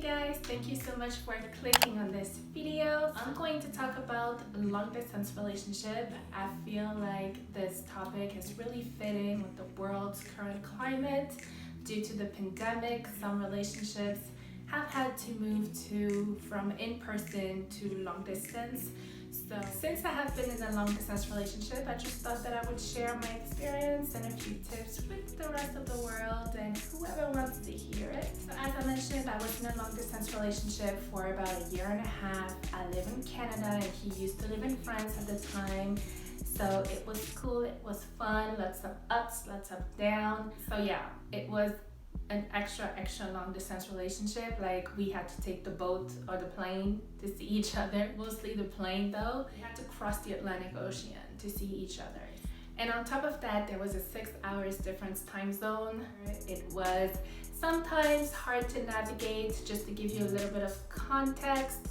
guys, thank you so much for clicking on this video. I'm going to talk about long distance relationship. I feel like this topic is really fitting with the world's current climate. Due to the pandemic, some relationships have had to move from in-person to long distance. So since I have been in a long distance relationship, I just thought that I would share my experience and a few tips with the rest of the world and whoever wants to hear it. So as I mentioned, I was in a long distance relationship for about a year and a half. I live in Canada and he used to live in France at the time. So it was cool, it was fun, lots of ups, lots of downs. So yeah, it was an extra long distance relationship. Like we had to take the boat or the plane to see each other, mostly the plane though. We had to cross the Atlantic Ocean to see each other. And on top of that, there was a 6 hours difference time zone. It was sometimes hard to navigate. Just to give you a little bit of context,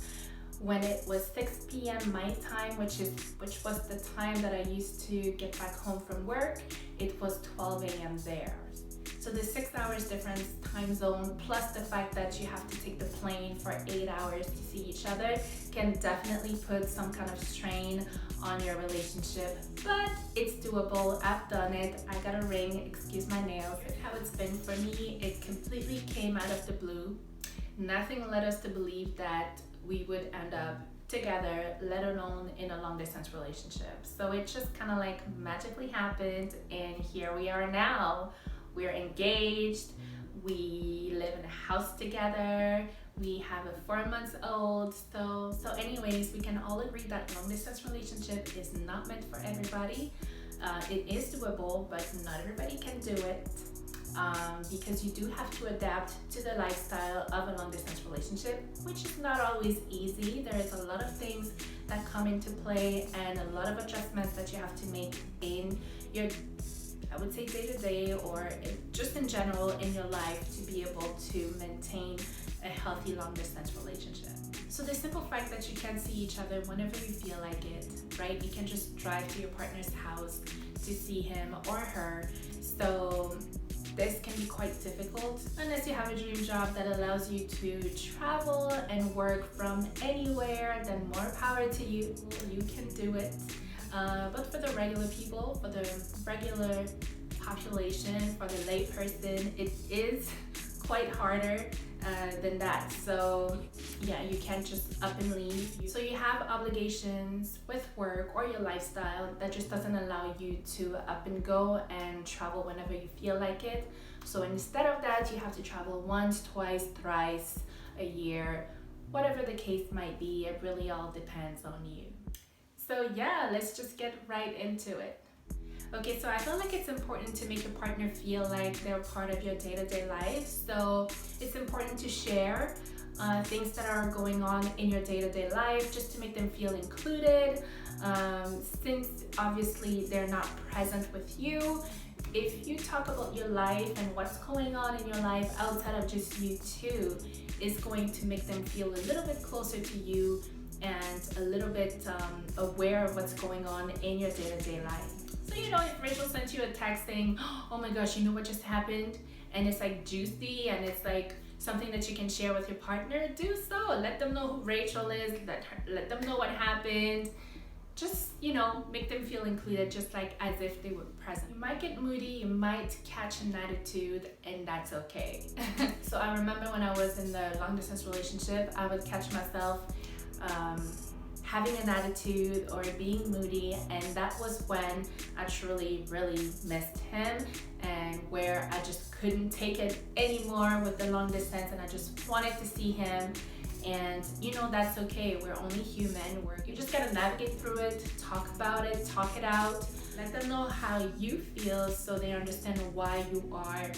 when it was 6 p.m. my time, which was the time that I used to get back home from work, it was 12 a.m. there. So the 6 hours difference time zone, plus the fact that you have to take the plane for 8 hours to see each other, can definitely put some kind of strain on your relationship. But it's doable. I've done it. I got a ring, excuse my nails. How it's been for me, it completely came out of the blue. Nothing led us to believe that we would end up together, let alone in a long distance relationship. So it just kind of like magically happened, and here we are now. We're engaged, we live in a house together, we have a 4-month-old. So anyways, we can all agree that long distance relationship is not meant for everybody. It is doable, but not everybody can do it. Because you do have to adapt to the lifestyle of a long distance relationship, which is not always easy. There is a lot of things that come into play and a lot of adjustments that you have to make in your, I would say, day-to-day or just in general in your life to be able to maintain a healthy long distance relationship. So the simple fact that you can see each other whenever you feel like it, right? You can just drive to your partner's house to see him or her. So this can be quite difficult unless you have a dream job that allows you to travel and work from anywhere. Then more power to you, you can do it. But for the regular people, for the regular population, for the lay person, it is quite harder than that. So yeah, you can't just up and leave. So you have obligations with work or your lifestyle that just doesn't allow you to up and go and travel whenever you feel like it. So instead of that, you have to travel once, twice, thrice a year, whatever the case might be. It really all depends on you. So yeah, let's just get right into it. Okay, so I feel like it's important to make your partner feel like they're part of your day-to-day life. So it's important to share things that are going on in your day-to-day life just to make them feel included. Since obviously they're not present with you, if you talk about your life and what's going on in your life outside of just you two, is going to make them feel a little bit closer to you and a little bit aware of what's going on in your day-to-day life. So you know, if Rachel sent you a text saying, oh my gosh, you know what just happened? And it's like juicy and it's like something that you can share with your partner, do so. Let them know who Rachel is, let them know what happened. Just, you know, make them feel included, just like as if they were present. You might get moody, you might catch an attitude, and that's okay. So I remember when I was in the long distance relationship, I would catch myself having an attitude or being moody, and that was when I truly really missed him, and where I just couldn't take it anymore with the long distance, and I just wanted to see him. And you know, that's okay, we're only human. You just gotta navigate through it, talk about it, talk it out, let them know how you feel so they understand why you are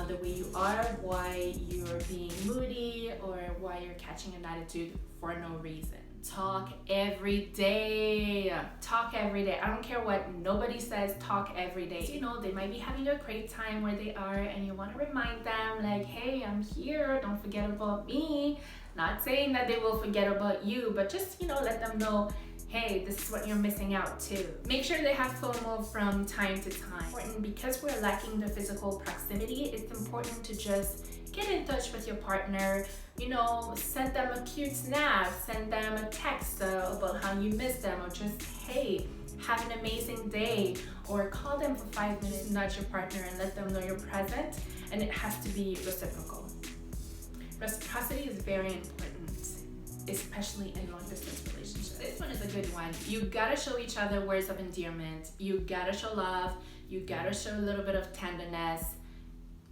the way you are, why you're being moody, or why you're catching an attitude for no reason. Talk every day. Talk every day. I don't care what nobody says, talk every day. You know, they might be having a great time where they are, and you want to remind them like, hey, I'm here, don't forget about me. Not saying that they will forget about you, but just, you know, let them know, hey, this is what you're missing out too. Make sure they have FOMO from time to time. Important because we're lacking the physical proximity, it's important to just get in touch with your partner, send them a cute snap, send them a text about how you miss them, or just, hey, have an amazing day, or call them for 5 minutes, nudge your partner and let them know you're present, and it has to be reciprocal. Reciprocity is very important, especially in long distance relationships. This one is a good one. You gotta show each other words of endearment. You gotta show love. You gotta show a little bit of tenderness.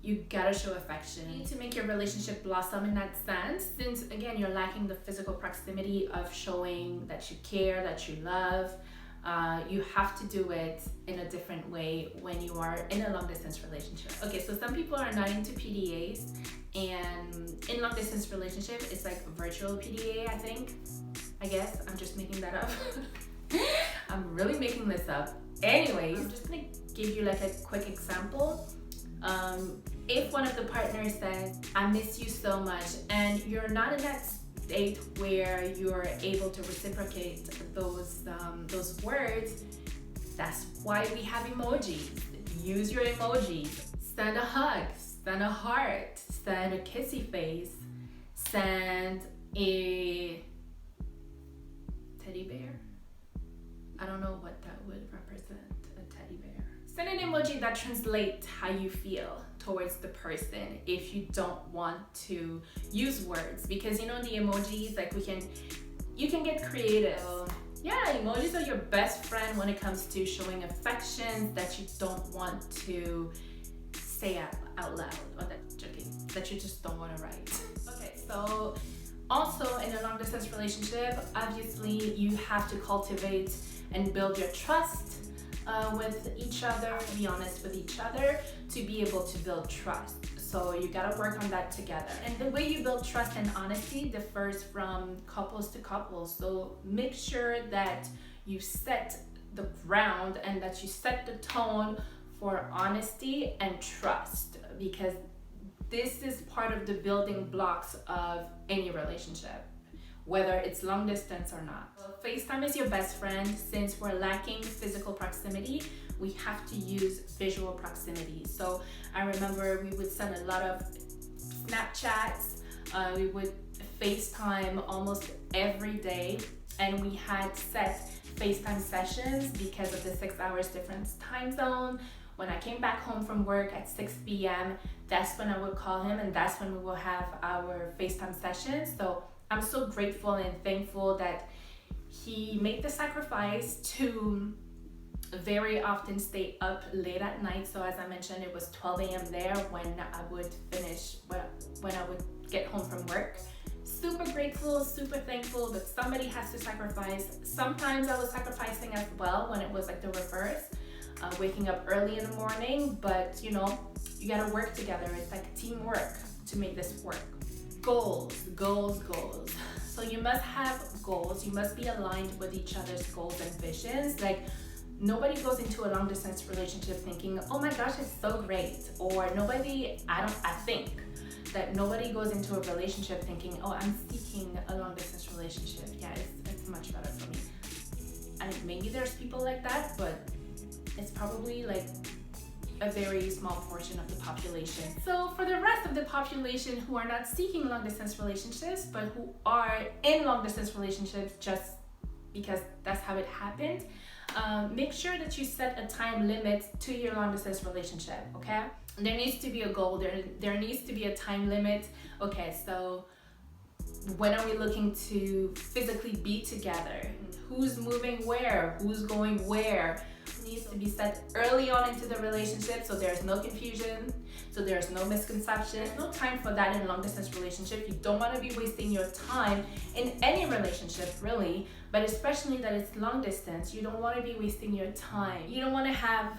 You gotta show affection. You need to make your relationship blossom in that sense, since again, you're lacking the physical proximity of showing that you care, that you love. You have to do it in a different way when you are in a long distance relationship. Okay, so some people are not into PDAs, and in long distance relationship, it's like virtual PDA, I guess. I'm just making that up. I'm really making this up. Anyways, I'm just gonna give you like a quick example. If one of the partners says, I miss you so much, and you're not in that state where you're able to reciprocate those words, that's why we have emojis. Use your emojis. Send a hug, send a heart, send a kissy face, send a teddy bear. I don't know what that would represent, a teddy bear. Send an emoji that translates how you feel towards the person if you don't want to use words, because the emojis, like you can get creative. Yeah, emojis are your best friend when it comes to showing affection that you don't want to say out loud, or that you just don't want to write. Okay, so also in a long distance relationship, obviously you have to cultivate and build your trust with each other, be honest with each other to be able to build trust. So you gotta work on that together. And the way you build trust and honesty differs from couples to couples. So make sure that you set the ground and that you set the tone for honesty and trust, because this is part of the building blocks of any relationship, whether it's long distance or not. FaceTime is your best friend. Since we're lacking physical proximity, we have to use visual proximity. So I remember we would send a lot of Snapchats, we would FaceTime almost every day, and we had set FaceTime sessions because of the 6 hours difference time zone. When I came back home from work at 6 p.m., that's when I would call him, and that's when we will have our FaceTime sessions. So I'm so grateful and thankful that he made the sacrifice to very often stay up late at night. So as I mentioned, it was 12 a.m. there when I would finish, when I would get home from work. Super grateful, super thankful that somebody has to sacrifice. Sometimes I was sacrificing as well when it was like the reverse, waking up early in the morning, but you gotta work together. It's like teamwork to make this work. Goals. So you must have goals. You must be aligned with each other's goals and visions. Like, nobody goes into a long distance relationship thinking, oh my gosh, it's so great. Or I think that nobody goes into a relationship thinking, oh, I'm seeking a long distance relationship. Yeah, it's much better for me. And maybe there's people like that, but it's probably like a very small portion of the population. So for the rest of the population who are not seeking long distance relationships, but who are in long distance relationships just because that's how it happened, make sure that you set a time limit to your long distance relationship, okay? There needs to be a goal, there needs to be a time limit. Okay, so when are we looking to physically be together? Who's moving where? Who's going where? Needs to be set early on into the relationship so there's no confusion, so there's no misconception. There's no time for that in a long distance relationship. You don't want to be wasting your time in any relationship really, but especially that it's long distance. You don't want to be wasting your time. You don't want to have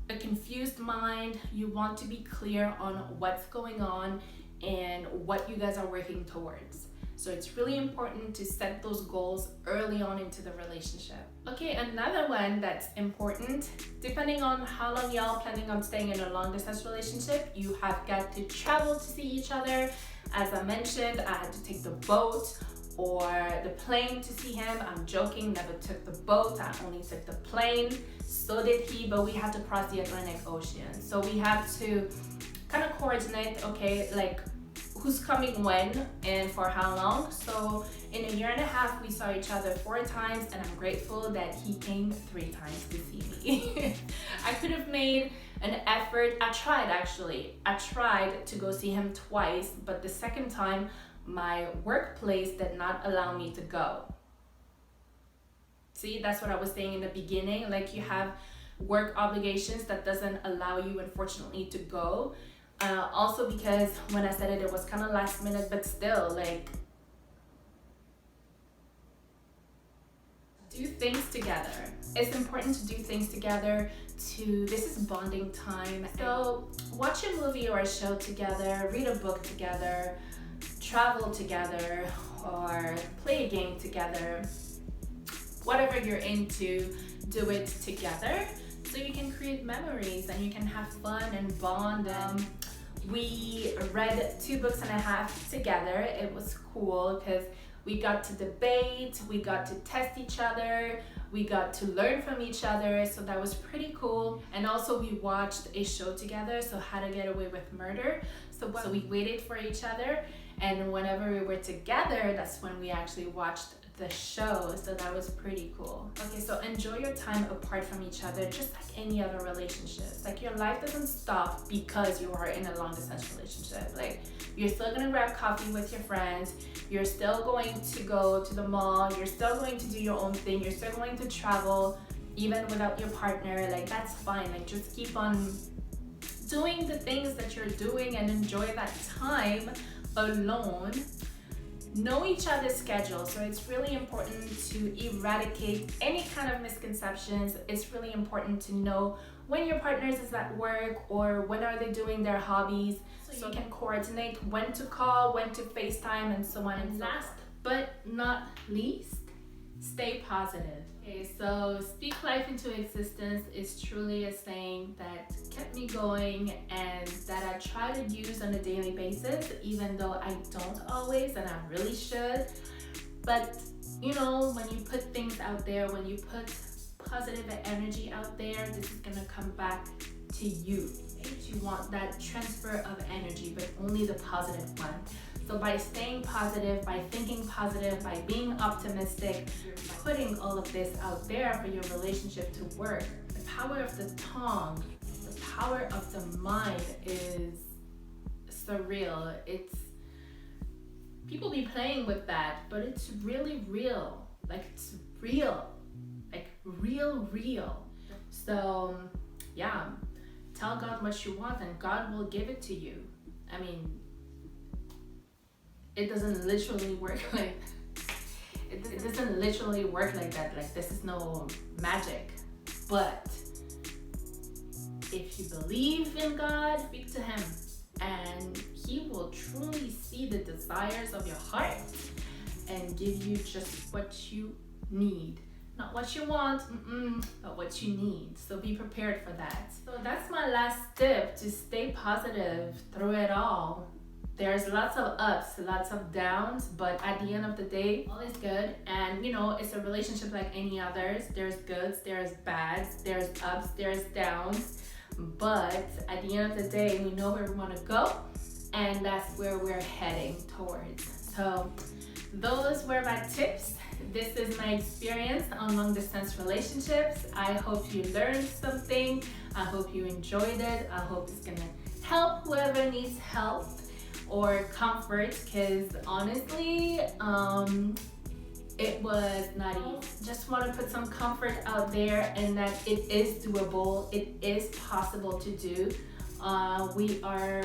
a confused mind. You want to be clear on what's going on and what you guys are working towards. So it's really important to set those goals early on into the relationship. Okay, another one that's important, depending on how long y'all planning on staying in a long distance relationship, you have got to travel to see each other. As I mentioned, I had to take the boat or the plane to see him. I'm joking, never took the boat, I only took the plane. So did he, but we had to cross the Atlantic Ocean. So we have to kind of coordinate, okay, like who's coming when and for how long. So in a year and a half, we saw each other 4 times, and I'm grateful that he came 3 times to see me. I could have made an effort. I tried to go see him twice, but the second time, my workplace did not allow me to go. See, that's what I was saying in the beginning. Like, you have work obligations that doesn't allow you, unfortunately, to go. Also because when I said it, it was kind of last minute, but still, like, do things together. It's important to do things together. This is bonding time. So watch a movie or a show together, read a book together, travel together, or play a game together. Whatever you're into, do it together so you can create memories and you can have fun and bond. We read 2 books and a half together. It was cool because we got to debate, we got to test each other, we got to learn from each other, so that was pretty cool. And also we watched a show together, so How to Get Away with Murder. So we waited for each other, and whenever we were together, that's when we actually watched the show, so that was pretty cool. Okay, so enjoy your time apart from each other, just like any other relationships. Like, your life doesn't stop because you are in a long distance relationship. Like, you're still gonna grab coffee with your friends, you're still going to go to the mall, you're still going to do your own thing, you're still going to travel even without your partner. Like, that's fine. Like, just keep on doing the things that you're doing and enjoy that time alone. Know each other's schedule, so it's really important to eradicate any kind of misconceptions. It's really important to know when your partner is at work or when are they doing their hobbies, so you can coordinate when to call, when to FaceTime, and so on. And last but not least, stay positive. Okay, so speak life into existence is truly a saying that kept me going and that I try to use on a daily basis, even though I don't always, and I really should. But you know, when you put things out there, when you put positive energy out there, this is gonna come back to you. You want that transfer of energy, but only the positive one. So by staying positive, by thinking positive, by being optimistic, you're putting all of this out there for your relationship to work. The power of the tongue, the power of the mind is surreal. People be playing with that, but it's really real. Like, it's real. Like, real. So yeah, tell God what you want and God will give it to you. I mean, it doesn't literally work like it doesn't literally work like that. Like, this is no magic. But if you believe in God, speak to him and he will truly see the desires of your heart and give you just what you need. Not what you want, but what you need. So be prepared for that. So that's my last tip, to stay positive through it all. There's lots of ups, lots of downs, but at the end of the day, all is good. And you know, it's a relationship like any others. There's goods, there's bads, there's ups, there's downs. But at the end of the day, we know where we want to go, and that's where we're heading towards. So those were my tips. This is my experience on long distance relationships. I hope you learned something. I hope you enjoyed it. I hope it's gonna help whoever needs help or comfort, because honestly, it was not easy. Just want to put some comfort out there, and that it is doable. It is possible to do. We are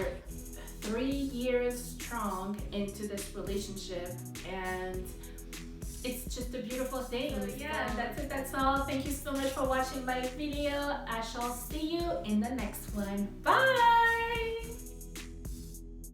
3 years strong into this relationship, and it's just a beautiful thing. So yeah, that's it. That's all. Thank you so much for watching my video. I shall see you in the next one. Bye.